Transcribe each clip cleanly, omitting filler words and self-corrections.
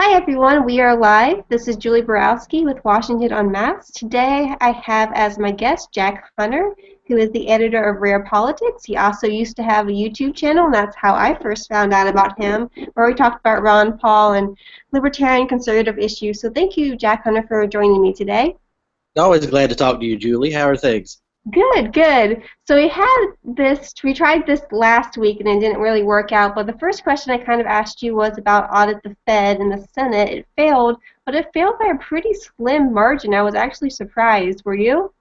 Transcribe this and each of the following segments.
Hi everyone, we are live. This is Julie Borowski with Washington Unmasked. Today I have as my guest Jack Hunter, who is the editor of Rare Politics. He also used to have a YouTube channel, and that's how I first found out about him, where we talked about Ron Paul and libertarian conservative issues. So thank you, Jack Hunter, for joining me today. Always glad to talk to you, Julie. How are things? Good, good. So we tried this last week and it didn't really work out, but the first question I kind of asked you was about Audit the Fed in the Senate. It failed, but it failed by a pretty slim margin. I was actually surprised. Were you?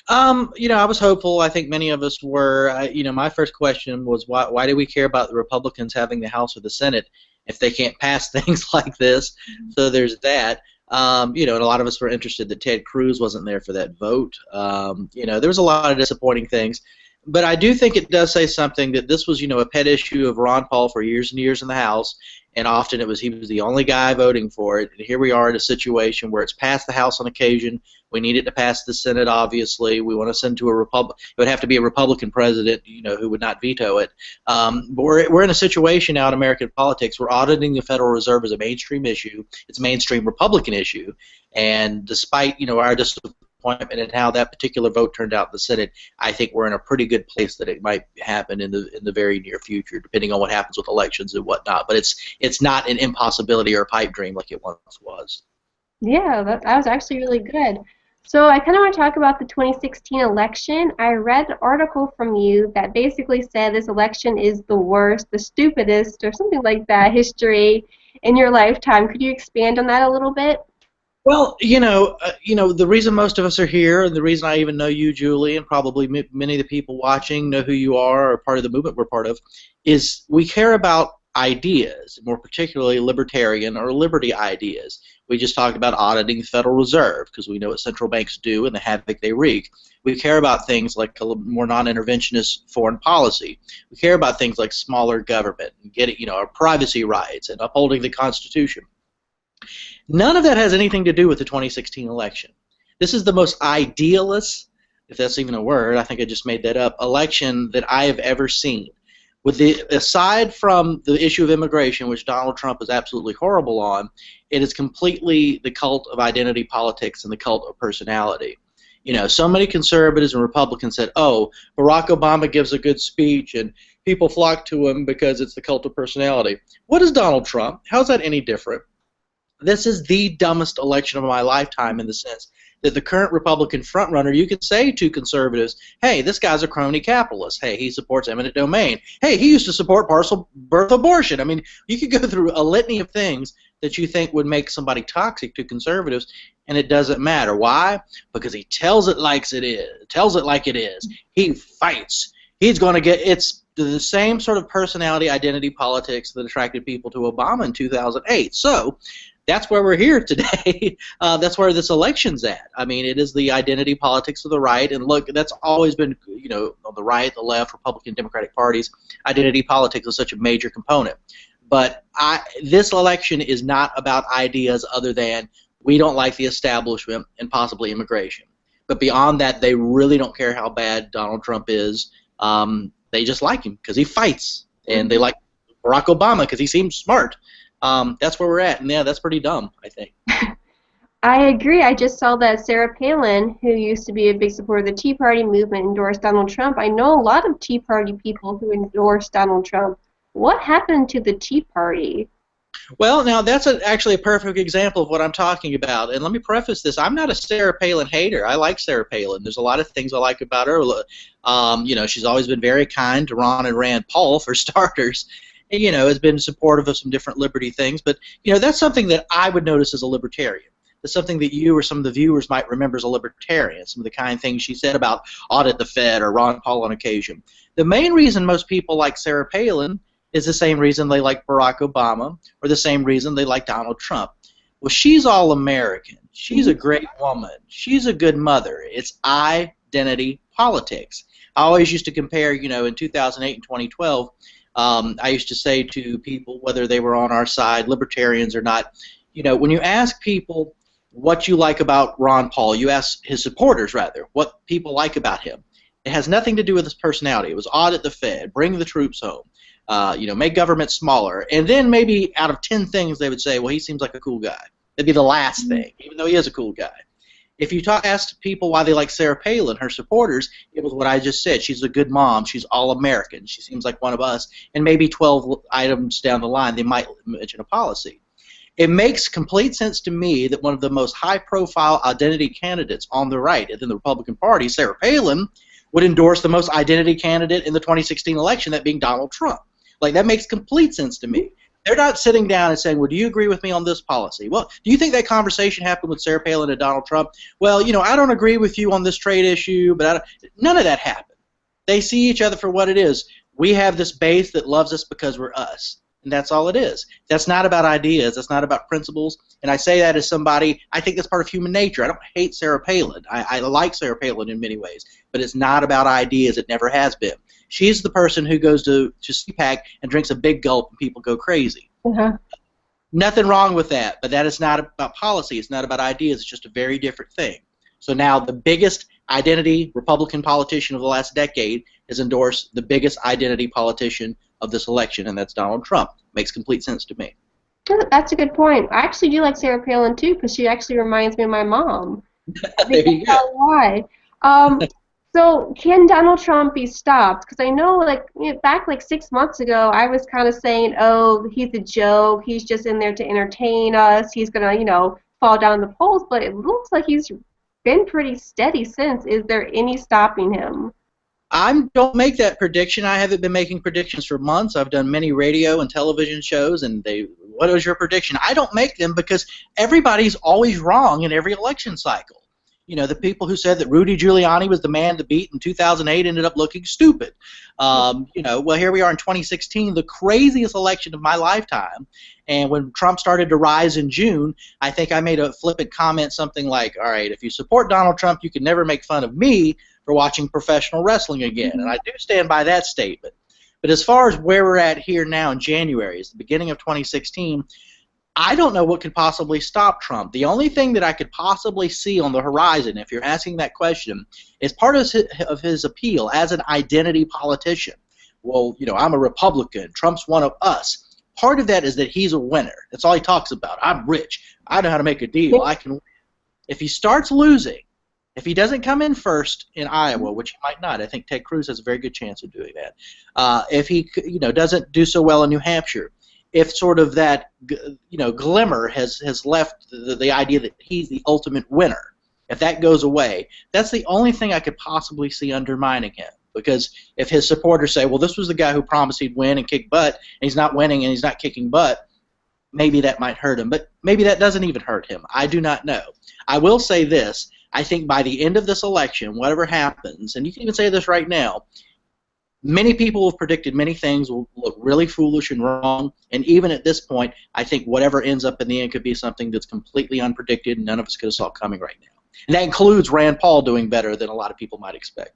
I was hopeful. I think many of us were. My first question was why do we care about the Republicans having the House or the Senate if they can't pass things like this? So there's that. And a lot of us were interested that Ted Cruz wasn't there for that vote. There was a lot of disappointing things. But I do think it does say something that this was, a pet issue of Ron Paul for years and years in the House, and often he was the only guy voting for it. And here we are in a situation where it's passed the House on occasion. We need it to pass the Senate, obviously. We want to send to a Republican. It would have to be a Republican president, who would not veto it. But we're in a situation now in American politics where auditing the Federal Reserve is a mainstream issue. It's a mainstream Republican issue. And despite, our disappointment in how that particular vote turned out in the Senate, I think we're in a pretty good place that it might happen in the very near future, depending on what happens with elections and whatnot. But it's not an impossibility or a pipe dream like it once was. Yeah, that was actually really good. So I kind of want to talk about the 2016 election. I read an article from you that basically said this election is the worst, the stupidest, or something like that, history in your lifetime. Could you expand on that a little bit? Well, the reason most of us are here, and the reason I even know you, Julie, and probably many of the people watching know who you are or part of the movement we're part of, is we care about ideas, more particularly libertarian or liberty ideas. We just talked about auditing the Federal Reserve because we know what central banks do and the havoc they wreak. We care about things like a more non-interventionist foreign policy. We care about things like smaller government and our privacy rights and upholding the Constitution. None of that has anything to do with the 2016 election. This is the most idealist, if that's even a word, I think I just made that up, election that I have ever seen. Aside from the issue of immigration, which Donald Trump is absolutely horrible on, it is completely the cult of identity politics and the cult of personality. So many conservatives and Republicans said, oh, Barack Obama gives a good speech and people flock to him because it's the cult of personality. What is Donald Trump? How is that any different? This is the dumbest election of my lifetime in the sense that the current Republican frontrunner, you could say to conservatives, hey, this guy's a crony capitalist. Hey, he supports eminent domain. Hey, he used to support partial birth abortion. I mean, you could go through a litany of things that you think would make somebody toxic to conservatives, and it doesn't matter. Why? Because he tells it like it is. Tells it like it is. He fights. He's going to get it's the same sort of personality identity politics that attracted people to Obama in 2008. So that's where we're here today. That's where this election's at. I mean, it is the identity politics of the right, and look, that's always been, on the right, the left, Republican, Democratic parties, identity politics is such a major component. But this election is not about ideas other than we don't like the establishment and possibly immigration. But beyond that, they really don't care how bad Donald Trump is. They just like him because he fights, and they like Barack Obama because he seems smart. That's where we're at, and yeah, that's pretty dumb, I think. I agree. I just saw that Sarah Palin, who used to be a big supporter of the Tea Party movement, endorsed Donald Trump. I know a lot of Tea Party people who endorsed Donald Trump. What happened to the Tea Party? Well, now that's actually a perfect example of what I'm talking about. And let me preface this. I'm not a Sarah Palin hater. I like Sarah Palin. There's a lot of things I like about her. She's always been very kind to Ron and Rand Paul, for starters. And, has been supportive of some different liberty things. But, that's something that I would notice as a libertarian. That's something that you or some of the viewers might remember as a libertarian, some of the kind things she said about Audit the Fed or Ron Paul on occasion. The main reason most people like Sarah Palin is the same reason they like Barack Obama or the same reason they like Donald Trump. Well, she's all American. She's a great woman. She's a good mother. It's identity politics. I always used to compare, in 2008 and 2012, I used to say to people, whether they were on our side, libertarians or not, when you ask people what you like about Ron Paul, you ask his supporters, rather, what people like about him. It has nothing to do with his personality. It was audit the Fed, bring the troops home. Make government smaller. And then maybe out of 10 things they would say, well, he seems like a cool guy. That'd be the last thing, even though he is a cool guy. If you asked people why they like Sarah Palin, her supporters, it was what I just said. She's a good mom. She's all-American. She seems like one of us. And maybe 12 items down the line, they might mention a policy. It makes complete sense to me that one of the most high-profile identity candidates on the right within the Republican Party, Sarah Palin, would endorse the most identity candidate in the 2016 election, that being Donald Trump. Like, that makes complete sense to me. They're not sitting down and saying, well, do you agree with me on this policy? Well, do you think that conversation happened with Sarah Palin and Donald Trump? Well, I don't agree with you on this trade issue, but none of that happened. They see each other for what it is. We have this base that loves us because we're us, and that's all it is. That's not about ideas. That's not about principles, and I say that as somebody, I think that's part of human nature. I don't hate Sarah Palin. I like Sarah Palin in many ways, but it's not about ideas. It never has been. She's the person who goes to CPAC and drinks a big gulp and people go crazy. Nothing wrong with that, but that is not about policy. It's not about ideas. It's just a very different thing. So now the biggest identity Republican politician of the last decade has endorsed the biggest identity politician of this election, and that's Donald Trump. Makes complete sense to me. That's a good point. I actually do like Sarah Palin too, because she actually reminds me of my mom. I There think you that's go. why. So can Donald Trump be stopped? Because I know, back 6 months ago, I was kind of saying, oh, he's a joke. He's just in there to entertain us. He's gonna, fall down the polls. But it looks like he's been pretty steady since. Is there any stopping him? I don't make that prediction. I haven't been making predictions for months. I've done many radio and television shows, and what was your prediction? I don't make them because everybody's always wrong in every election cycle. The people who said that Rudy Giuliani was the man to beat in 2008 ended up looking stupid. Well, here we are in 2016, the craziest election of my lifetime. And when Trump started to rise in June, I think I made a flippant comment, something like, all right, if you support Donald Trump, you can never make fun of me for watching professional wrestling again. And I do stand by that statement. But as far as where we're at here now in January, it's the beginning of 2016, I don't know what could possibly stop Trump. The only thing that I could possibly see on the horizon, if you're asking that question, is part of his appeal as an identity politician. Well, I'm a Republican. Trump's one of us. Part of that is that he's a winner. That's all he talks about. I'm rich. I know how to make a deal. I can win. If he starts losing, if he doesn't come in first in Iowa, which he might not, I think Ted Cruz has a very good chance of doing that. If he doesn't do so well in New Hampshire, if sort of that glimmer has left the idea that he's the ultimate winner, if that goes away, that's the only thing I could possibly see undermining him. Because if his supporters say, well, this was the guy who promised he'd win and kick butt, and he's not winning and he's not kicking butt, maybe that might hurt him. But maybe that doesn't even hurt him. I do not know. I will say this. I think by the end of this election, whatever happens, and you can even say this right now, many people have predicted many things will look really foolish and wrong, and even at this point, I think whatever ends up in the end could be something that's completely unpredicted and none of us could have saw coming right now. And that includes Rand Paul doing better than a lot of people might expect.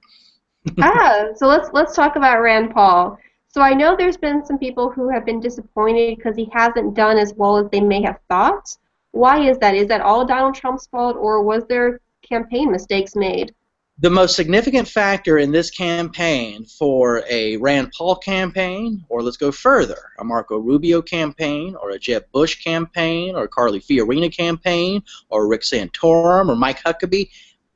So let's talk about Rand Paul. So I know there's been some people who have been disappointed because he hasn't done as well as they may have thought. Why is that? Is that all Donald Trump's fault, or was there campaign mistakes made? The most significant factor in this campaign for a Rand Paul campaign, or let's go further, a Marco Rubio campaign, or a Jeb Bush campaign, or a Carly Fiorina campaign, or Rick Santorum, or Mike Huckabee,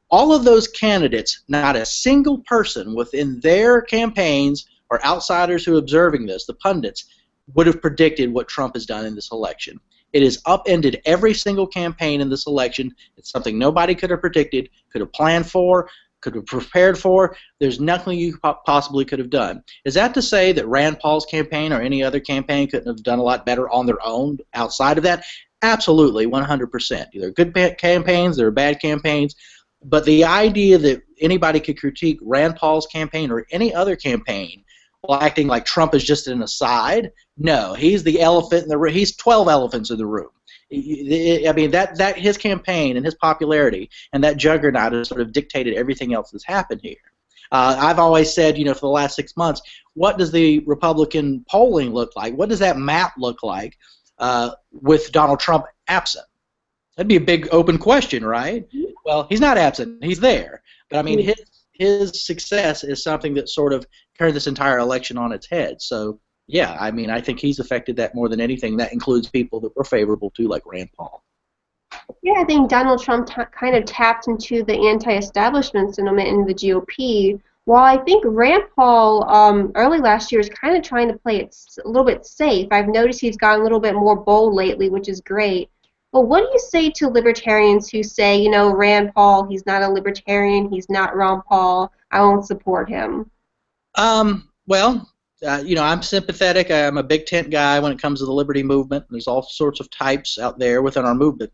all of those candidates, not a single person within their campaigns or outsiders who are observing this, the pundits, would have predicted what Trump has done in this election. It has upended every single campaign in this election. It's something nobody could have predicted, could have planned for, could have prepared for. There's nothing you possibly could have done. Is that to say that Rand Paul's campaign or any other campaign couldn't have done a lot better on their own outside of that? Absolutely, 100%. There are good campaigns, there are bad campaigns, but the idea that anybody could critique Rand Paul's campaign or any other campaign while acting like Trump is just an aside, no, he's the elephant in the room. He's 12 elephants in the room. I mean, that his campaign and his popularity and that juggernaut has sort of dictated everything else that's happened here. I've always said, for the last 6 months, what does the Republican polling look like? What does that map look like with Donald Trump absent? That'd be a big open question, right? Well, he's not absent. He's there. But, I mean, his success is something that sort of turned this entire election on its head. So, Yeah, I mean, I think he's affected that more than anything. That includes people that were favorable to, like Rand Paul. Yeah, I think Donald Trump kind of tapped into the anti-establishment sentiment in the GOP. While I think Rand Paul early last year is kind of trying to play it a little bit safe, I've noticed he's gotten a little bit more bold lately, which is great. But what do you say to libertarians who say, you know, Rand Paul, he's not a libertarian, he's not Ron Paul, I won't support him? Well, you know, I'm sympathetic. I'm a big tent guy when it comes to the liberty movement. There's all sorts of types out there within our movement.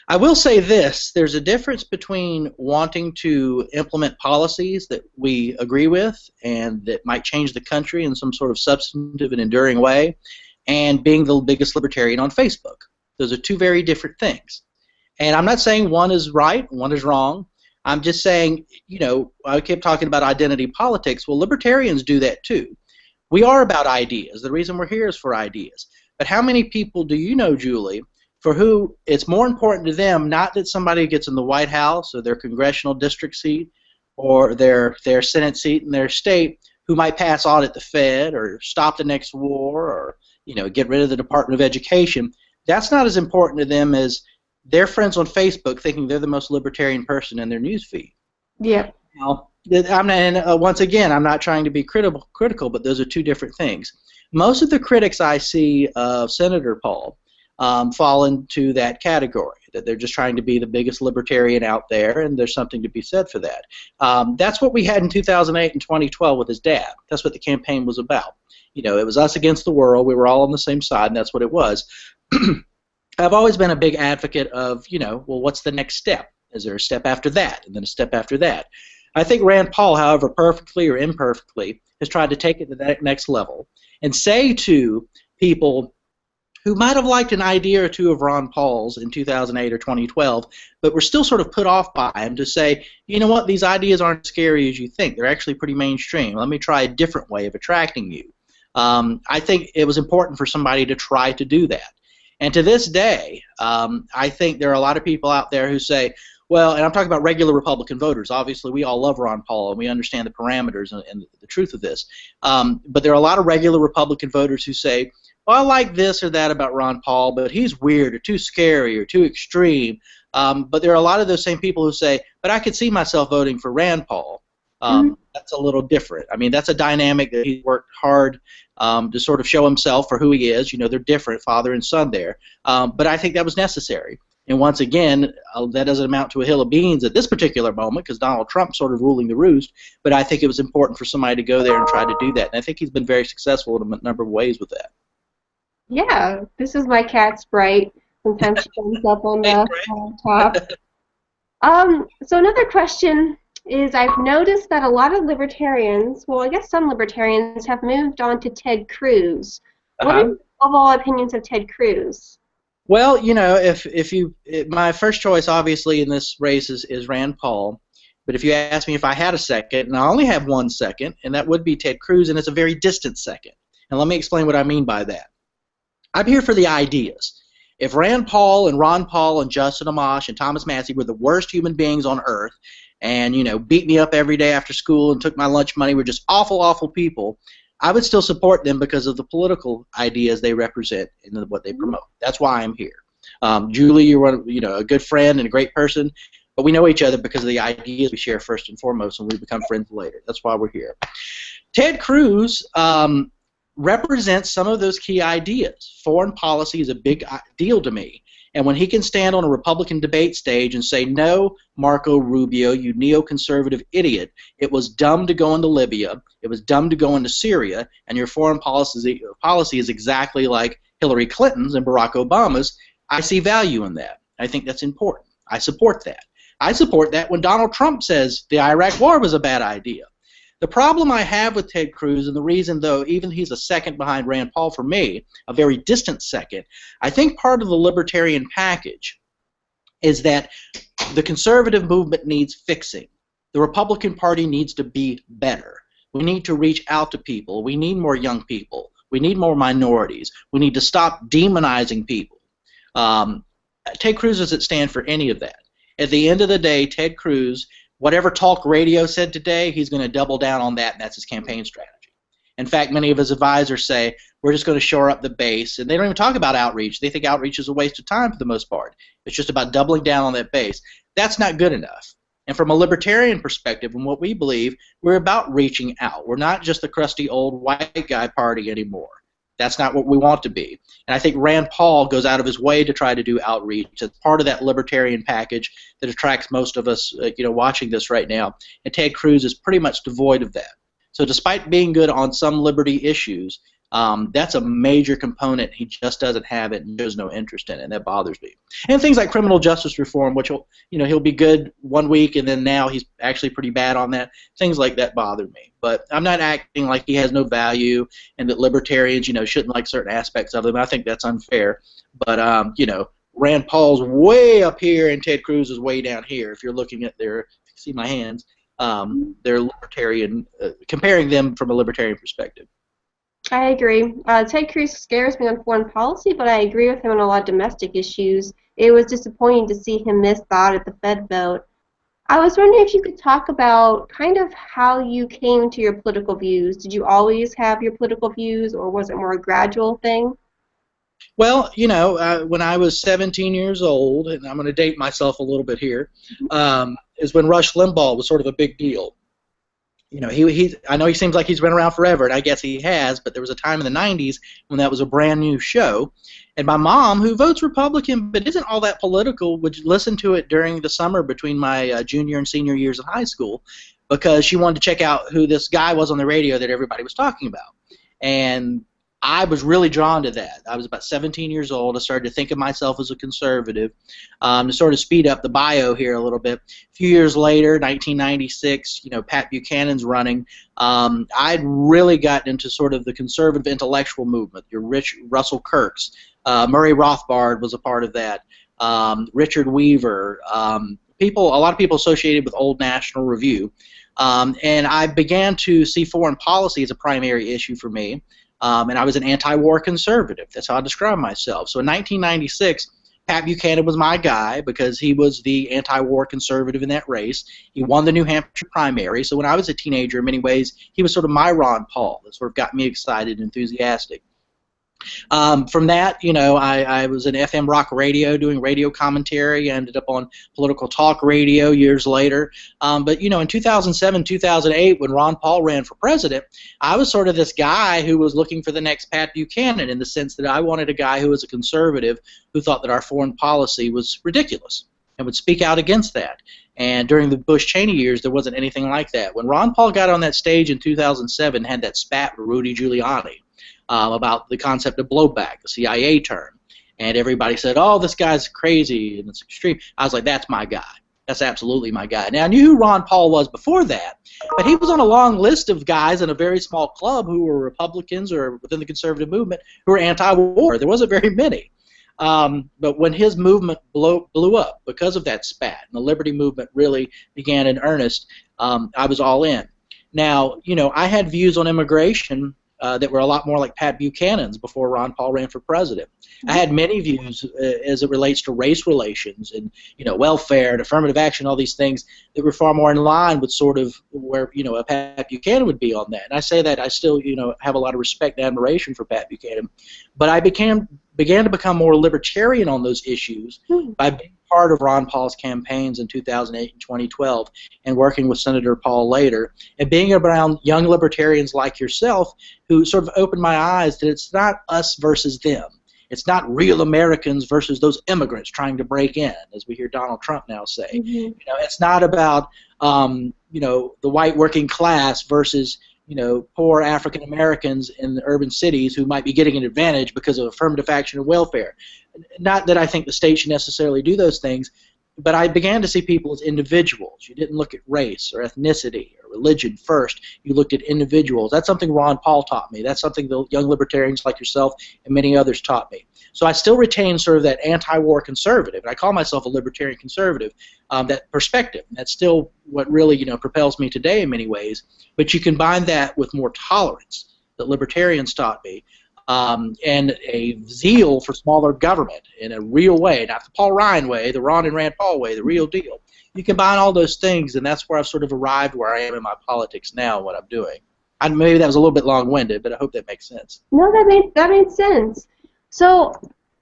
I will say this, there's a difference between wanting to implement policies that we agree with and that might change the country in some sort of substantive and enduring way, and being the biggest libertarian on Facebook. Those are two very different things. And I'm not saying one is right, one is wrong. I'm just saying, you know, I kept talking about identity politics. Well, libertarians do that too. We are about ideas. The reason we're here is for ideas. But how many people do you know, Julie, for who it's more important to them not that somebody gets in the White House or their congressional district seat or their Senate seat in their state, who might pass Audit the Fed or stop the next war or, you know, get rid of the Department of Education. That's not as important to them as their friends on Facebook thinking they're the most libertarian person in their news feed. Yeah. Now, once again, I'm not trying to be critical, but those are two different things. Most of the critics I see of Senator Paul fall into that category, that they're just trying to be the biggest libertarian out there, and there's something to be said for that. That's what we had in 2008 and 2012 with his dad. That's what the campaign was about. You know, it was us against the world. We were all on the same side, and that's what it was. I've always been a big advocate of, you know, well, what's the next step? Is there a step after that, and then a step after that? I think Rand Paul, however perfectly or imperfectly, has tried to take it to that next level and say to people who might have liked an idea or two of Ron Paul's in 2008 or 2012, but were still sort of put off by him, to say, you know what, these ideas aren't as scary as you think. They're actually pretty mainstream. Let me try a different way of attracting you. I think it was important for somebody to try to do that. And to this day, I think there are a lot of people out there who say, well, and I'm talking about regular Republican voters. Obviously, we all love Ron Paul, and we understand the parameters and the truth of this. But there are a lot of regular Republican voters who say, well, I like this or that about Ron Paul, but he's weird or too scary or too extreme. But there are a lot of those same people who say, but I could see myself voting for Rand Paul. That's a little different. I mean, that's a dynamic that he's worked hard to sort of show himself for who he is. You know, they're different, father and son there. But I think that was necessary. And once again, that doesn't amount to a hill of beans at this particular moment because Donald Trump's sort of ruling the roost. But I think it was important for somebody to go there and try to do that. And I think he's been very successful in a number of ways with that. Yeah, this is my cat Sprite. Sometimes she comes up on the top. So another question is, I've noticed that a lot of libertarians, well, I guess some libertarians, have moved on to Ted Cruz. What are your overall opinions of Ted Cruz? Well, you know, my first choice, obviously, in this race is Rand Paul. But if you ask me if I had a second, and I only have one second, and that would be Ted Cruz, and it's a very distant second. And let me explain what I mean by that. I'm here for the ideas. If Rand Paul and Ron Paul and Justin Amash and Thomas Massie were the worst human beings on earth, and, you know, beat me up every day after school and took my lunch money, were just awful, awful people, I would still support them because of the political ideas they represent and what they promote. That's why I'm here. Julie, you're a good friend and a great person, but we know each other because of the ideas we share first and foremost, and we become friends later. That's why we're here. Ted Cruz represents some of those key ideas. Foreign policy is a big deal to me. And when he can stand on a Republican debate stage and say, no, Marco Rubio, you neoconservative idiot, it was dumb to go into Libya, it was dumb to go into Syria, and your foreign policy is exactly like Hillary Clinton's and Barack Obama's, I see value in that. I think that's important. I support that. I support that when Donald Trump says the Iraq war was a bad idea. The problem I have with Ted Cruz, and the reason, though, even he's a second behind Rand Paul for me, a very distant second, I think part of the libertarian package is that the conservative movement needs fixing. The Republican Party needs to be better. We need to reach out to people. We need more young people. We need more minorities. We need to stop demonizing people. Ted Cruz doesn't stand for any of that. At the end of the day, Ted Cruz, whatever talk radio said today, he's going to double down on that, and that's his campaign strategy. In fact, many of his advisors say we're just going to shore up the base. And they don't even talk about outreach. They think outreach is a waste of time for the most part. It's just about doubling down on that base. That's not good enough. And from a libertarian perspective, and what we believe, we're about reaching out. We're not just the crusty old white guy party anymore. That's not what we want to be. And I think Rand Paul goes out of his way to try to do outreach. It's part of that libertarian package that attracts most of us watching this right now. And Ted Cruz is pretty much devoid of that. So despite being good on some liberty issues, that's a major component. He just doesn't have it and shows no interest in it, and that bothers me. And things like criminal justice reform, which he'll be good one week and then now he's actually pretty bad on that. Things like that bother me. But I'm not acting like he has no value and that libertarians, shouldn't like certain aspects of him. I think that's unfair. But Rand Paul's way up here and Ted Cruz is way down here. If you're looking at their, if you see my hands, they're libertarian, comparing them from a libertarian perspective. I agree. Ted Cruz scares me on foreign policy, but I agree with him on a lot of domestic issues. It was disappointing to see him miss the Audit the Fed vote. I was wondering if you could talk about kind of how you came to your political views. Did you always have your political views, or was it more a gradual thing? Well, when I was 17 years old, and I'm going to date myself a little bit here, is when Rush Limbaugh was sort of a big deal. I know he seems like he's been around forever, and I guess he has, but there was a time in the 90s when that was a brand new show. And my mom, who votes Republican but isn't all that political, would listen to it during the summer between my junior and senior years of high school because she wanted to check out who this guy was on the radio that everybody was talking about. And I was really drawn to that. I was about 17 years old. I started to think of myself as a conservative. To sort of speed up the bio here a little bit, a few years later, 1996, Pat Buchanan's running. I'd really gotten into sort of the conservative intellectual movement. Your Russell Kirk's, Murray Rothbard was a part of that. Richard Weaver, a lot of people associated with Old National Review. And I began to see foreign policy as a primary issue for me. And I was an anti-war conservative. That's how I describe myself. So in 1996, Pat Buchanan was my guy because he was the anti-war conservative in that race. He won the New Hampshire primary. So when I was a teenager, in many ways, he was sort of my Ron Paul. That sort of got me excited and enthusiastic. From that, I was in FM rock radio doing radio commentary. I ended up on political talk radio years later. But, in 2007, 2008, when Ron Paul ran for president, I was sort of this guy who was looking for the next Pat Buchanan in the sense that I wanted a guy who was a conservative who thought that our foreign policy was ridiculous and would speak out against that. And during the Bush-Cheney years, there wasn't anything like that. When Ron Paul got on that stage in 2007 and had that spat with Rudy Giuliani, about the concept of blowback, the CIA term. And everybody said, oh, this guy's crazy and it's extreme. I was like, that's my guy. That's absolutely my guy. Now, I knew who Ron Paul was before that, but he was on a long list of guys in a very small club who were Republicans or within the conservative movement who were anti-war. There wasn't very many. But when his movement blew up because of that spat, and the Liberty movement really began in earnest, I was all in. Now, I had views on immigration that were a lot more like Pat Buchanan's before Ron Paul ran for president. I had many views as it relates to race relations and welfare and affirmative action, all these things that were far more in line with sort of where a Pat Buchanan would be on that. And I say that I still have a lot of respect and admiration for Pat Buchanan, but I began to become more libertarian on those issues by being part of Ron Paul's campaigns in 2008 and 2012 and working with Senator Paul later and being around young libertarians like yourself who sort of opened my eyes that it's not us versus them. It's not real Americans versus those immigrants trying to break in, as we hear Donald Trump now say. It's not about the white working class versus poor African Americans in the urban cities who might be getting an advantage because of affirmative action and welfare. Not that I think the state should necessarily do those things, but I began to see people as individuals. You didn't look at race or ethnicity or religion first. You looked at individuals. That's something Ron Paul taught me. That's something the young libertarians like yourself and many others taught me. So I still retain sort of that anti-war conservative, and I call myself a libertarian conservative, that perspective. And that's still what really propels me today in many ways. But you combine that with more tolerance that libertarians taught me, and a zeal for smaller government in a real way, not the Paul Ryan way, the Ron and Rand Paul way, the real deal. You combine all those things, and that's where I've sort of arrived where I am in my politics now and what I'm doing. Maybe that was a little bit long-winded, but I hope that makes sense. No, that made sense. So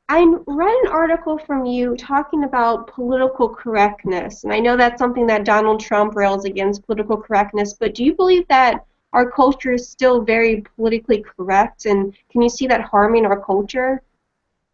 I read an article from you talking about political correctness, and I know that's something that Donald Trump rails against, political correctness, but do you believe that our culture is still very politically correct, and can you see that harming our culture?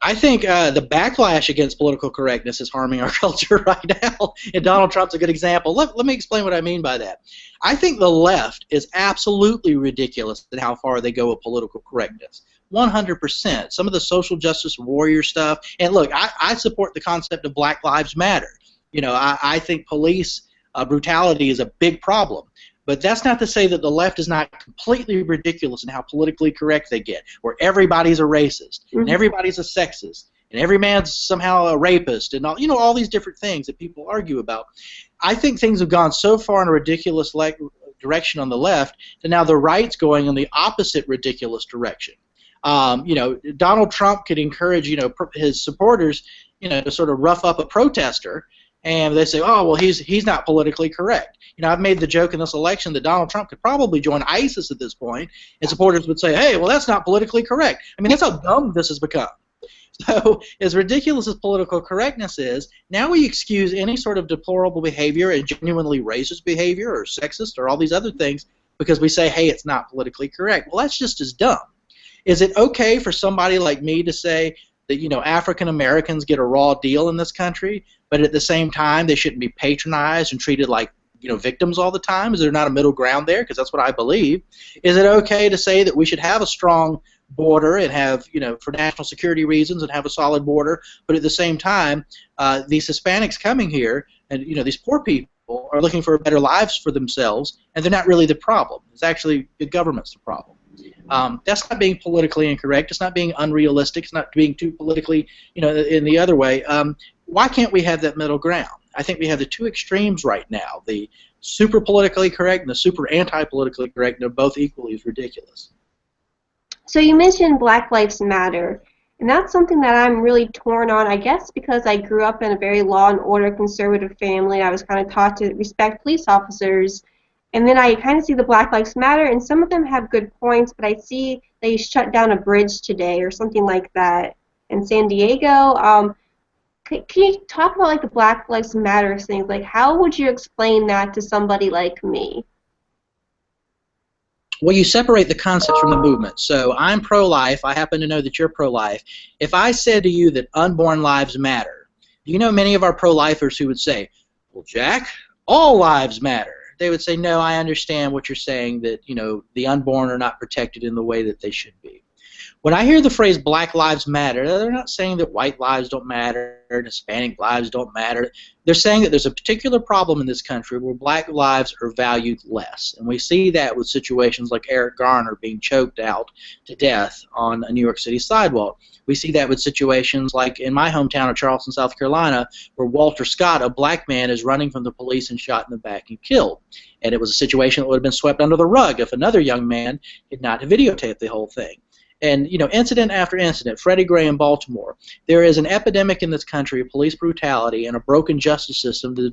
I think the backlash against political correctness is harming our culture right now, and Donald Trump's a good example. Let me explain what I mean by that. I think the left is absolutely ridiculous in how far they go with political correctness. 100%. Some of the social justice warrior stuff, and look, I support the concept of Black Lives Matter. You know, I think police brutality is a big problem. But that's not to say that the left is not completely ridiculous in how politically correct they get, where everybody's a racist, and everybody's a sexist, and every man's somehow a rapist, and all, you know, all these different things that people argue about. I think things have gone so far in a ridiculous direction on the left that now the right's going in the opposite ridiculous direction. You know, Donald Trump could encourage, you know, his supporters, you know, to sort of rough up a protester, and they say, oh, well, he's not politically correct. You know, I've made the joke in this election that Donald Trump could probably join ISIS at this point, and supporters would say, hey, well, that's not politically correct. I mean, that's how dumb this has become. So as ridiculous as political correctness is, now we excuse any sort of deplorable behavior and genuinely racist behavior or sexist or all these other things because we say, hey, it's not politically correct. Well, that's just as dumb. Is it okay for somebody like me to say that, you know, African Americans get a raw deal in this country, but at the same time they shouldn't be patronized and treated like, you know, victims all the time? Is there not a middle ground there? Because that's what I believe. Is it okay to say that we should have a strong border and have, you know, for national security reasons and have a solid border, but at the same time, these Hispanics coming here and, you know, these poor people are looking for better lives for themselves, and they're not really the problem. It's actually the government's the problem. That's not being politically incorrect. It's not being unrealistic. It's not being too politically, you know, in the other way. Why can't we have that middle ground? I think we have the two extremes right now, the super politically correct and the super anti-politically correct, and they're both equally as ridiculous. So you mentioned Black Lives Matter, and that's something that I'm really torn on, I guess because I grew up in a very law and order conservative family. I was kind of taught to respect police officers, and then I kind of see the Black Lives Matter, and some of them have good points, but I see they shut down a bridge today or something like that in San Diego. Can you talk about like the Black Lives Matter things? Like, how would you explain that to somebody like me? Well, you separate the concepts from the movement. So I'm pro-life. I happen to know that you're pro-life. If I said to you that unborn lives matter, you know many of our pro-lifers who would say, well, Jack, all lives matter. They would say, no, I understand what you're saying, that, you know, the unborn are not protected in the way that they should be. When I hear the phrase Black Lives Matter, they're not saying that white lives don't matter and Hispanic lives don't matter. They're saying that there's a particular problem in this country where black lives are valued less. And we see that with situations like Eric Garner being choked out to death on a New York City sidewalk. We see that with situations like in my hometown of Charleston, South Carolina, where Walter Scott, a black man, is running from the police and shot in the back and killed. And it was a situation that would have been swept under the rug if another young man had not videotaped the whole thing. And, you know, incident after incident, Freddie Gray in Baltimore, there is an epidemic in this country of police brutality and a broken justice system that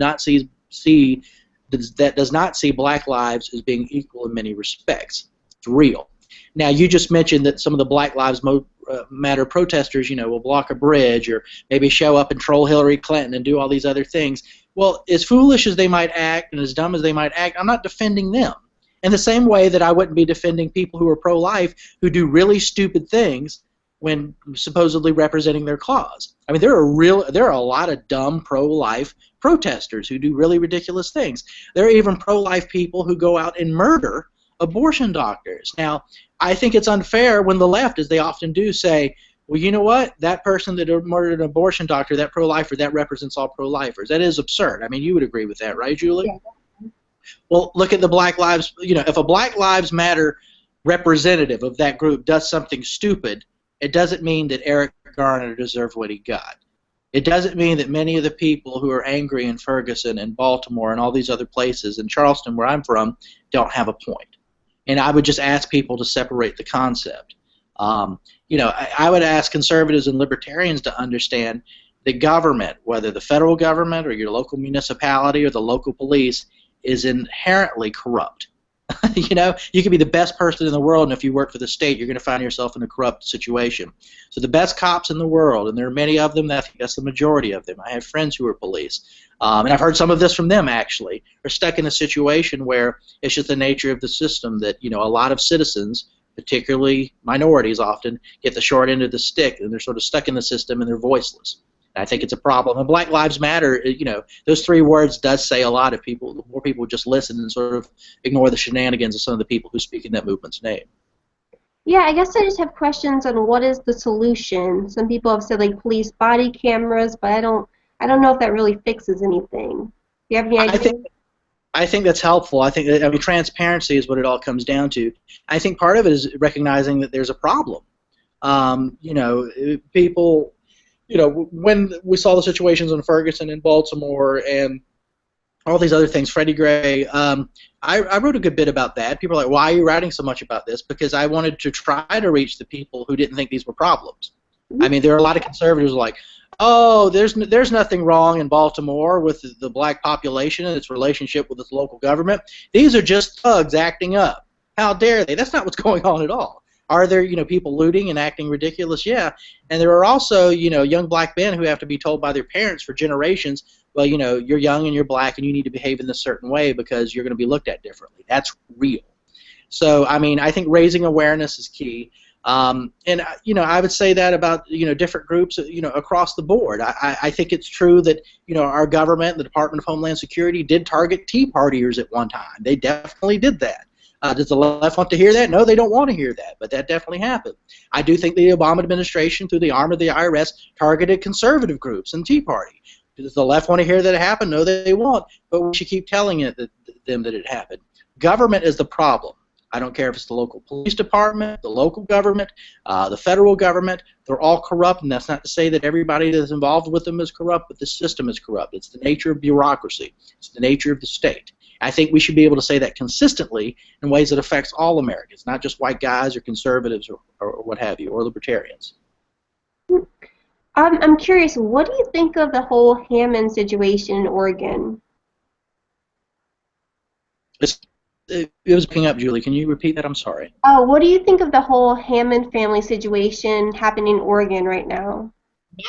does not see black lives as being equal in many respects. It's real. Now, you just mentioned that some of the Black Lives Matter protesters, you know, will block a bridge or maybe show up and troll Hillary Clinton and do all these other things. Well, as foolish as they might act and as dumb as they might act, I'm not defending them. In the same way that I wouldn't be defending people who are pro-life who do really stupid things when supposedly representing their cause. I mean, there are a lot of dumb pro-life protesters who do really ridiculous things. There are even pro-life people who go out and murder abortion doctors. Now, I think it's unfair when the left, as they often do, say, well, you know what? That person that murdered an abortion doctor, that pro-lifer, that represents all pro-lifers. That is absurd. I mean, you would agree with that, right, Julie? Yeah. Well, look at the Black Lives, you know, if a Black Lives Matter representative of that group does something stupid, it doesn't mean that Eric Garner deserved what he got. It doesn't mean that many of the people who are angry in Ferguson and Baltimore and all these other places, in Charleston where I'm from, don't have a point. And I would just ask people to separate the concept. You know, I would ask conservatives and libertarians to understand the government, whether the federal government or your local municipality or the local police, is inherently corrupt. You know, you could be the best person in the world, and if you work for the state, you're going to find yourself in a corrupt situation. So the best cops in the world, and there are many of them, I think that's the majority of them. I have friends who are police, and I've heard some of this from them actually, are stuck in a situation where it's just the nature of the system that, you know, a lot of citizens, particularly minorities often, get the short end of the stick, and they're sort of stuck in the system and they're voiceless. I think it's a problem. And Black Lives Matter, you know, those three words does say a lot. If people, the more people just listen and sort of ignore the shenanigans of some of the people who speak in that movement's name. Yeah, I guess I just have questions on what is the solution. Some people have said like police body cameras, but I don't know if that really fixes anything. Do you have any idea? I think that's helpful. I think that, I mean, transparency is what it all comes down to. I think part of it is recognizing that there's a problem. You know, people, you know, when we saw the situations in Ferguson and Baltimore and all these other things, Freddie Gray, I wrote a good bit about that. People are like, why are you writing so much about this? Because I wanted to try to reach the people who didn't think these were problems. I mean, there are a lot of conservatives who are like, oh, there's nothing wrong in Baltimore with the black population and its relationship with its local government. These are just thugs acting up. How dare they? That's not what's going on at all. Are there, you know, people looting and acting ridiculous? Yeah. And there are also, you know, young black men who have to be told by their parents for generations, well, you know, you're young and you're black and you need to behave in this certain way because you're going to be looked at differently. That's real. So, I mean, I think raising awareness is key. And, you know, I would say that about, you know, different groups, you know, across the board. I think it's true that, you know, our government, the Department of Homeland Security, did target Tea Partiers at one time. They definitely did that. Does the left want to hear that? No, they don't want to hear that, but that definitely happened. I do think the Obama administration, through the arm of the IRS, targeted conservative groups and Tea Party. Does the left want to hear that it happened? No, they won't, but we should keep telling them that it happened. Government is the problem. I don't care if it's the local police department, the local government, the federal government. They're all corrupt, and that's not to say that everybody that's involved with them is corrupt, but the system is corrupt. It's the nature of bureaucracy. It's the nature of the state. I think we should be able to say that consistently in ways that affects all Americans, not just white guys or conservatives or what have you, or libertarians. I'm curious, what do you think of the whole Hammond situation in Oregon? It was picking up, Julie. Can you repeat that? I'm sorry. Oh, what do you think of the whole Hammond family situation happening in Oregon right now?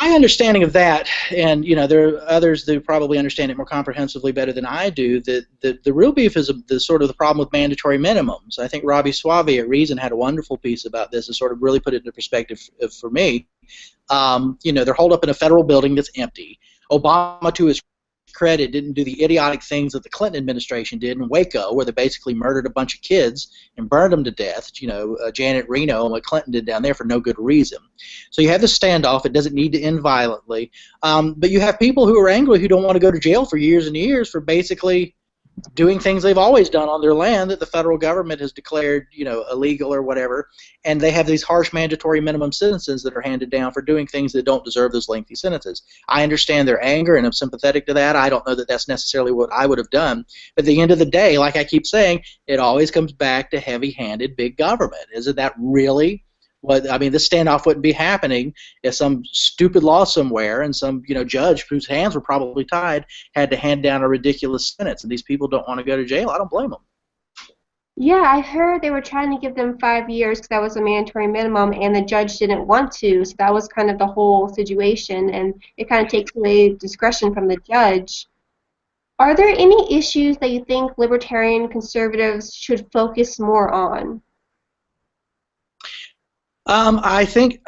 My understanding of that, and you know, there are others that probably understand it more comprehensively better than I do, that the real beef is the sort of the problem with mandatory minimums. I think Robbie Suave at Reason had a wonderful piece about this and sort of really put it into perspective for me. You know, they're holed up in a federal building that's empty. Obama, to his credit, didn't do the idiotic things that the Clinton administration did in Waco, where they basically murdered a bunch of kids and burned them to death. You know, Janet Reno and what Clinton did down there for no good reason. So you have the standoff. It doesn't need to end violently. But you have people who are angry who don't want to go to jail for years and years for basically doing things they've always done on their land that the federal government has declared, you know, illegal or whatever, and they have these harsh mandatory minimum sentences that are handed down for doing things that don't deserve those lengthy sentences. I understand their anger and I'm sympathetic to that. I don't know that that's necessarily what I would have done, but at the end of the day, like I keep saying, it always comes back to heavy-handed big government. Isn't that really what, I mean, this standoff wouldn't be happening if some stupid law somewhere and some, you know, judge whose hands were probably tied had to hand down a ridiculous sentence, and these people don't want to go to jail. I don't blame them. Yeah, I heard they were trying to give them 5 years because that was a mandatory minimum, and the judge didn't want to, so that was kind of the whole situation, and it kind of takes away discretion from the judge. Are there any issues that you think libertarian conservatives should focus more on? I think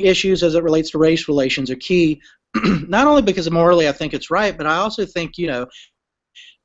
issues as it relates to race relations are key, not only because morally I think it's right, but I also think, you know,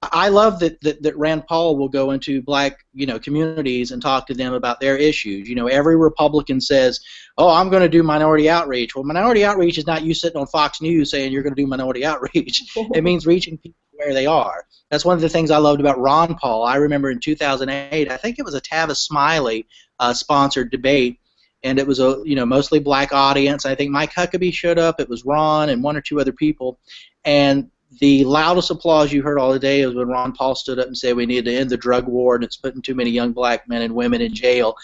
I love that Rand Paul will go into black, you know, communities and talk to them about their issues. You know, every Republican says, oh, I'm going to do minority outreach. Well, minority outreach is not you sitting on Fox News saying you're going to do minority outreach. It means reaching people where they are. That's one of the things I loved about Ron Paul. I remember in 2008, I think it was a Tavis Smiley sponsored debate, and it was a, you know, mostly black audience. I think Mike Huckabee showed up. It was Ron and one or two other people, and the loudest applause you heard all the day was when Ron Paul stood up and said we need to end the drug war and it's putting too many young black men and women in jail.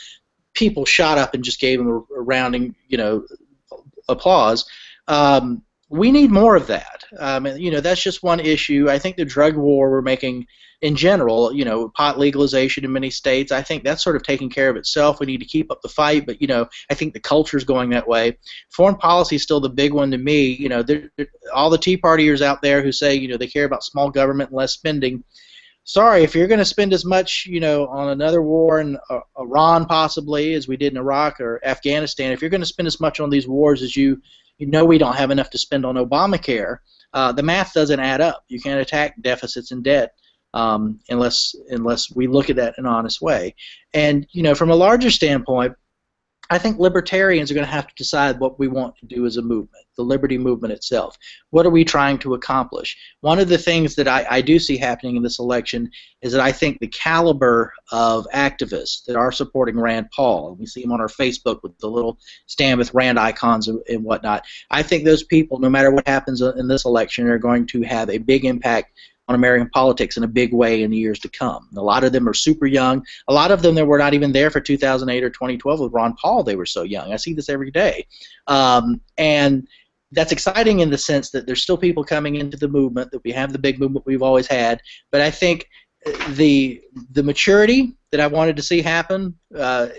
People shot up and just gave him a rounding, you know, applause. We need more of that. That's just one issue. I think the drug war we're making in general, pot legalization in many states, I think that's sort of taking care of itself. We need to keep up the fight, but, I think the culture's going that way. Foreign policy is still the big one to me. All the Tea Partiers out there who say, they care about small government and less spending. Sorry, if you're going to spend as much, on another war in Iran possibly as we did in Iraq or Afghanistan, if you're going to spend as much on these wars as we don't have enough to spend on Obamacare, the math doesn't add up. You can't attack deficits and debt unless we look at that in an honest way. And from a larger standpoint, I think libertarians are going to have to decide what we want to do as a movement, the liberty movement itself. What are we trying to accomplish? One of the things that I do see happening in this election is that I think the caliber of activists that are supporting Rand Paul, we see them on our Facebook with the little stand with Rand icons and whatnot, I think those people, no matter what happens in this election, are going to have a big impact on American politics in a big way in the years to come. A lot of them are super young. A lot of them that were not even there for 2008 or 2012 with Ron Paul. They were so young. I see this every day. And that's exciting in the sense that there's still people coming into the movement, that we have the big movement we've always had. But I think the maturity that I wanted to see happen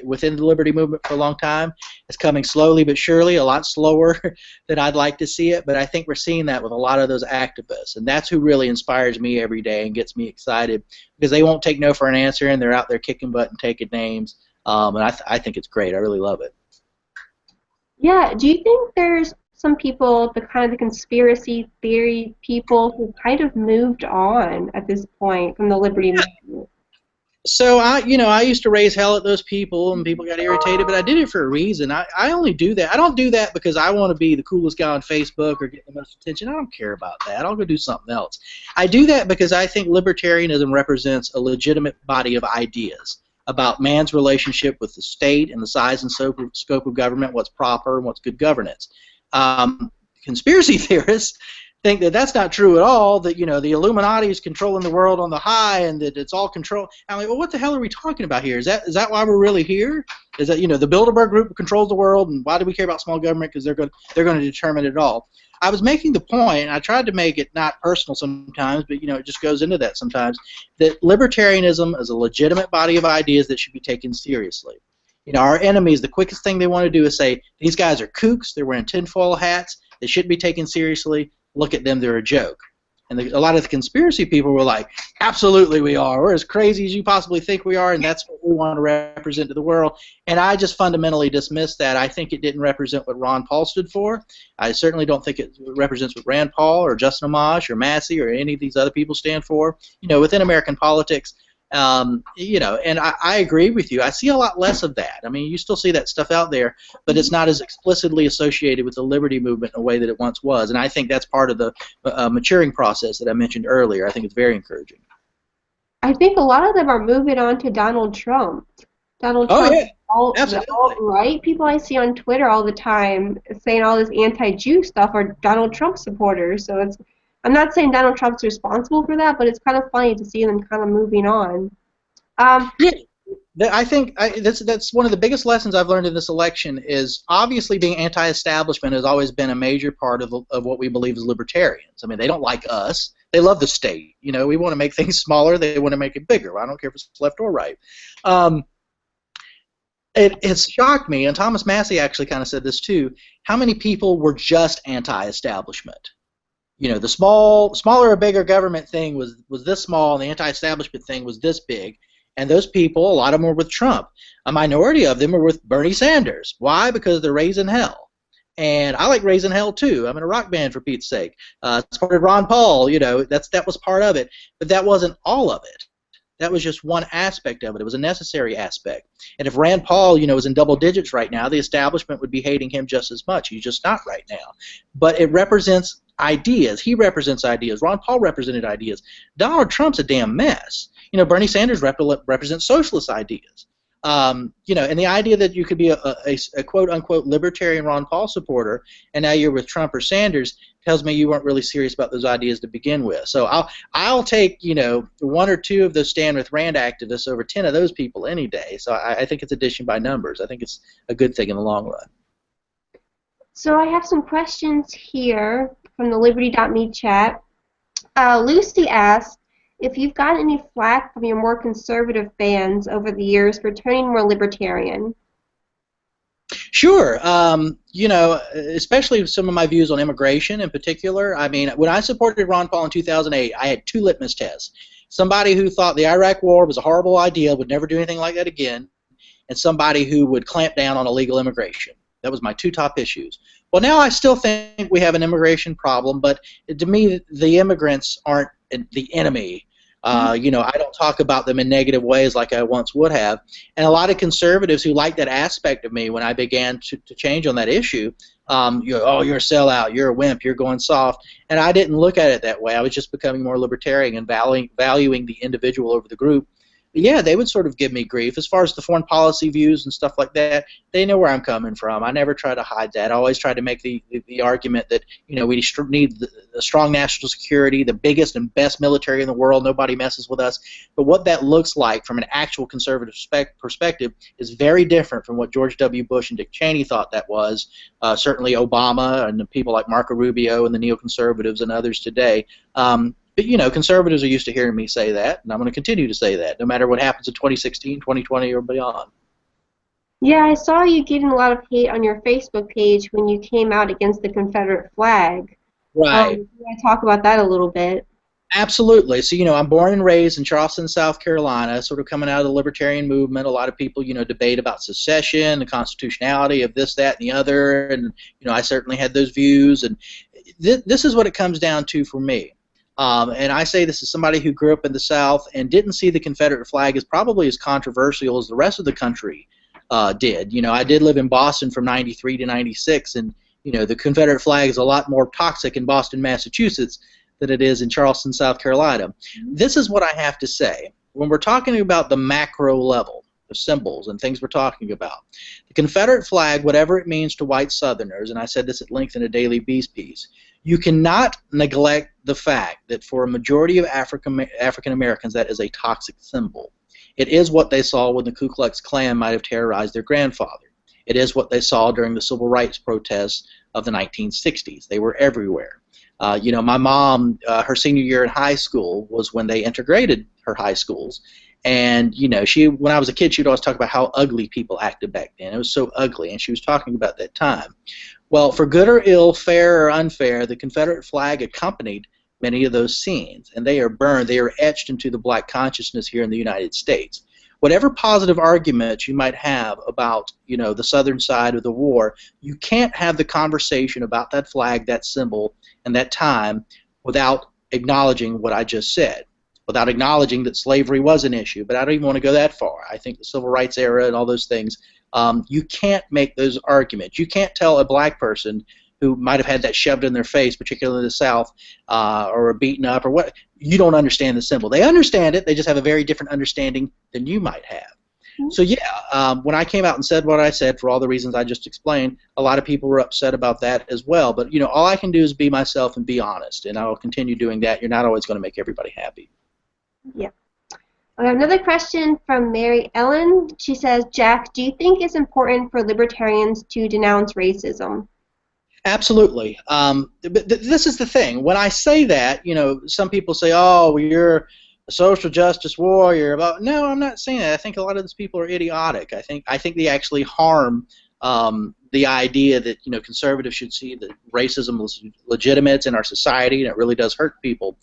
within the liberty movement for a long time is coming slowly but surely, a lot slower than I'd like to see it, but I think we're seeing that with a lot of those activists, and that's who really inspires me every day and gets me excited, because they won't take no for an answer, and they're out there kicking butt and taking names, and I think it's great. I really love it. Yeah, do you think there's some people, the kind of the conspiracy theory people, who kind of moved on at this point from the liberty movement? So I used to raise hell at those people, and people got irritated, but I did it for a reason. I only do that. I don't do that because I want to be the coolest guy on Facebook or get the most attention. I don't care about that. I'll go do something else. I do that because I think libertarianism represents a legitimate body of ideas about man's relationship with the state and the size and scope of government, what's proper and what's good governance. Conspiracy theorists think that that's not true at all, that the Illuminati is controlling the world on the high and that it's all control. I'm like, well, what the hell are we talking about here? Is that why we're really here? Is that the Bilderberg group controls the world, and why do we care about small government? Because they're going to determine it all. I was making the point, and I tried to make it not personal sometimes, but it just goes into that sometimes, that libertarianism is a legitimate body of ideas that should be taken seriously. Our enemies, the quickest thing they want to do is say, these guys are kooks, they're wearing tinfoil hats, they shouldn't be taken seriously. Look at them, they're a joke. And a lot of the conspiracy people were like, absolutely we are. We're as crazy as you possibly think we are, and that's what we want to represent to the world. And I just fundamentally dismissed that. I think it didn't represent what Ron Paul stood for. I certainly don't think it represents what Rand Paul or Justin Amash or Massey or any of these other people stand for. Within American politics, and I agree with you. I see a lot less of that. I mean, you still see that stuff out there, but it's not as explicitly associated with the liberty movement in a way that it once was. And I think that's part of the maturing process that I mentioned earlier. I think it's very encouraging. I think a lot of them are moving on to Donald Trump. Donald Trump, yeah. The alt-right people I see on Twitter all the time saying all this anti-Jew stuff are Donald Trump supporters. So I'm not saying Donald Trump's responsible for that, but it's kind of funny to see them kind of moving on. I think that's one of the biggest lessons I've learned in this election is obviously being anti-establishment has always been a major part of what we believe as libertarians. I mean, they don't like us. They love the state. We want to make things smaller. They want to make it bigger. I don't care if it's left or right. It's shocked me, and Thomas Massey actually kind of said this too, how many people were just anti-establishment. The smaller or bigger government thing was this small, and the anti-establishment thing was this big. And those people, a lot of them were with Trump. A minority of them are with Bernie Sanders. Why? Because they're raising hell. And I like raising hell too. I'm in a rock band, for Pete's sake. Supported Ron Paul. That was part of it. But that wasn't all of it. That was just one aspect of it. It was a necessary aspect. And if Rand Paul, was in double digits right now, the establishment would be hating him just as much. He's just not right now. But it represents ideas. He represents ideas. Ron Paul represented ideas. Donald Trump's a damn mess. Bernie Sanders represents socialist ideas. And the idea that you could be a quote-unquote libertarian Ron Paul supporter and now you're with Trump or Sanders tells me you weren't really serious about those ideas to begin with. So I'll take, one or two of those stand with Rand activists over 10 of those people any day. So I think it's addition by numbers. I think it's a good thing in the long run. So I have some questions here from the Liberty.me chat. Lucy asked if you've gotten any flack from your more conservative fans over the years for turning more libertarian. Sure. You know, especially some of my views on immigration in particular. I mean, when I supported Ron Paul in 2008, I had two litmus tests. Somebody who thought the Iraq War was a horrible idea, would never do anything like that again, and somebody who would clamp down on illegal immigration. That was my two top issues. Well, now I still think we have an immigration problem, but to me, the immigrants aren't the enemy. You know, I don't talk about them in negative ways like I once would have. And a lot of conservatives who like that aspect of me when I began to change on that issue, oh, you're a sellout, you're a wimp, you're going soft. And I didn't look at it that way. I was just becoming more libertarian and valuing the individual over the group. Yeah, they would sort of give me grief. As far as the foreign policy views and stuff like that, they know where I'm coming from. I never try to hide that. I always try to make the argument that, you know, we need the strong national security, the biggest and best military in the world. Nobody messes with us. But what that looks like from an actual conservative perspective is very different from what George W. Bush and Dick Cheney thought that was. Certainly Obama and the people like Marco Rubio and the neoconservatives and others today. But, you know, conservatives are used to hearing me say that, and I'm going to continue to say that, no matter what happens in 2016, 2020, or beyond. Yeah, I saw you getting a lot of hate on your Facebook page when you came out against the Confederate flag. Right. Can I talk about that a little bit? Absolutely. So, you know, I'm born and raised in Charleston, South Carolina, sort of coming out of the libertarian movement. A lot of people, you know, debate about secession, the constitutionality of this, that, and the other, and, you know, I certainly had those views, and this is what it comes down to for me. And I say this as somebody who grew up in the South and didn't see the Confederate flag as probably as controversial as the rest of the country did. You know, I did live in Boston from 93 to 96, and, you know, the Confederate flag is a lot more toxic in Boston, Massachusetts than it is in Charleston, South Carolina. This is what I have to say. When we're talking about the macro level, the symbols and things we're talking about, the Confederate flag, whatever it means to white Southerners, and I said this at length in a Daily Beast piece, you cannot neglect the fact that for a majority of African Americans that is a toxic symbol. It is what they saw when the Ku Klux Klan might have terrorized their grandfather. It is what they saw during the civil rights protests of the 1960s. They were everywhere. You know, my mom, her senior year in high school was when they integrated her high schools. And, you know, when I was a kid, she would always talk about how ugly people acted back then. It was so ugly, and she was talking about that time. Well, for good or ill, fair or unfair, the Confederate flag accompanied many of those scenes, and they are burned. They are etched into the black consciousness here in the United States. Whatever positive arguments you might have about, you know, the southern side of the war, you can't have the conversation about that flag, that symbol, and that time without acknowledging what I just said, without acknowledging that slavery was an issue. But I don't even want to go that far. I think the civil rights era and all those things, you can't make those arguments. You can't tell a black person who might have had that shoved in their face, particularly in the South, or beaten up, or what, you don't understand the symbol. They understand it, they just have a very different understanding than you might have. So yeah, when I came out and said what I said, for all the reasons I just explained, a lot of people were upset about that as well. But, you know, all I can do is be myself and be honest, and I will continue doing that. You're not always going to make everybody happy. Yeah. We have another question from Mary Ellen. She says, Jack, do you think it's important for libertarians to denounce racism? Absolutely. But this is the thing. When I say that, you know, some people say, oh, well, you're a social justice warrior. No, I'm not saying that. I think a lot of these people are idiotic. I think they actually harm the idea that, you know, conservatives should see that racism is legitimate in our society, and it really does hurt people.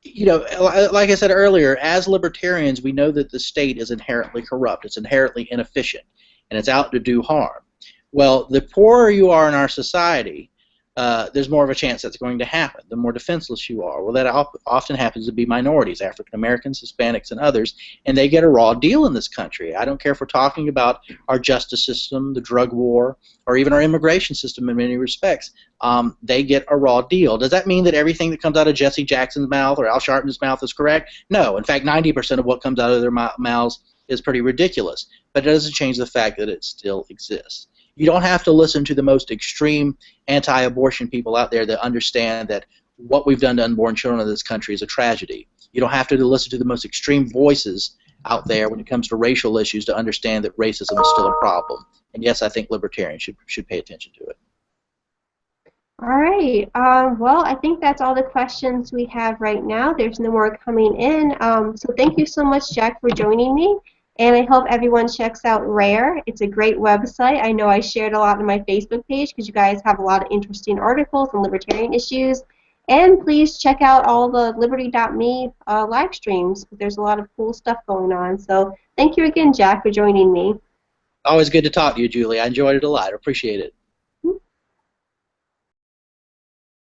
You know, like I said earlier, as libertarians, we know that the state is inherently corrupt. It's inherently inefficient, and it's out to do harm. Well, the poorer you are in our society, there's more of a chance that's going to happen. The more defenseless you are. Well, that often happens to be minorities, African Americans, Hispanics, and others, and they get a raw deal in this country. I don't care if we're talking about our justice system, the drug war, or even our immigration system in many respects. They get a raw deal. Does that mean that everything that comes out of Jesse Jackson's mouth or Al Sharpton's mouth is correct? No. In fact, 90% of what comes out of their mouths is pretty ridiculous. But it doesn't change the fact that it still exists. You don't have to listen to the most extreme anti-abortion people out there that understand that what we've done to unborn children in this country is a tragedy. You don't have to listen to the most extreme voices out there when it comes to racial issues to understand that racism is still a problem. And yes, I think libertarians should pay attention to it. All right. Well, I think that's all the questions we have right now. There's no more coming in. So thank you so much, Jack, for joining me. And I hope everyone checks out Rare. It's a great website. I know I shared a lot on my Facebook page because you guys have a lot of interesting articles on libertarian issues. And please check out all the Liberty.me live streams. There's a lot of cool stuff going on. So thank you again, Jack, for joining me. Always good to talk to you, Julie. I enjoyed it a lot. I appreciate it.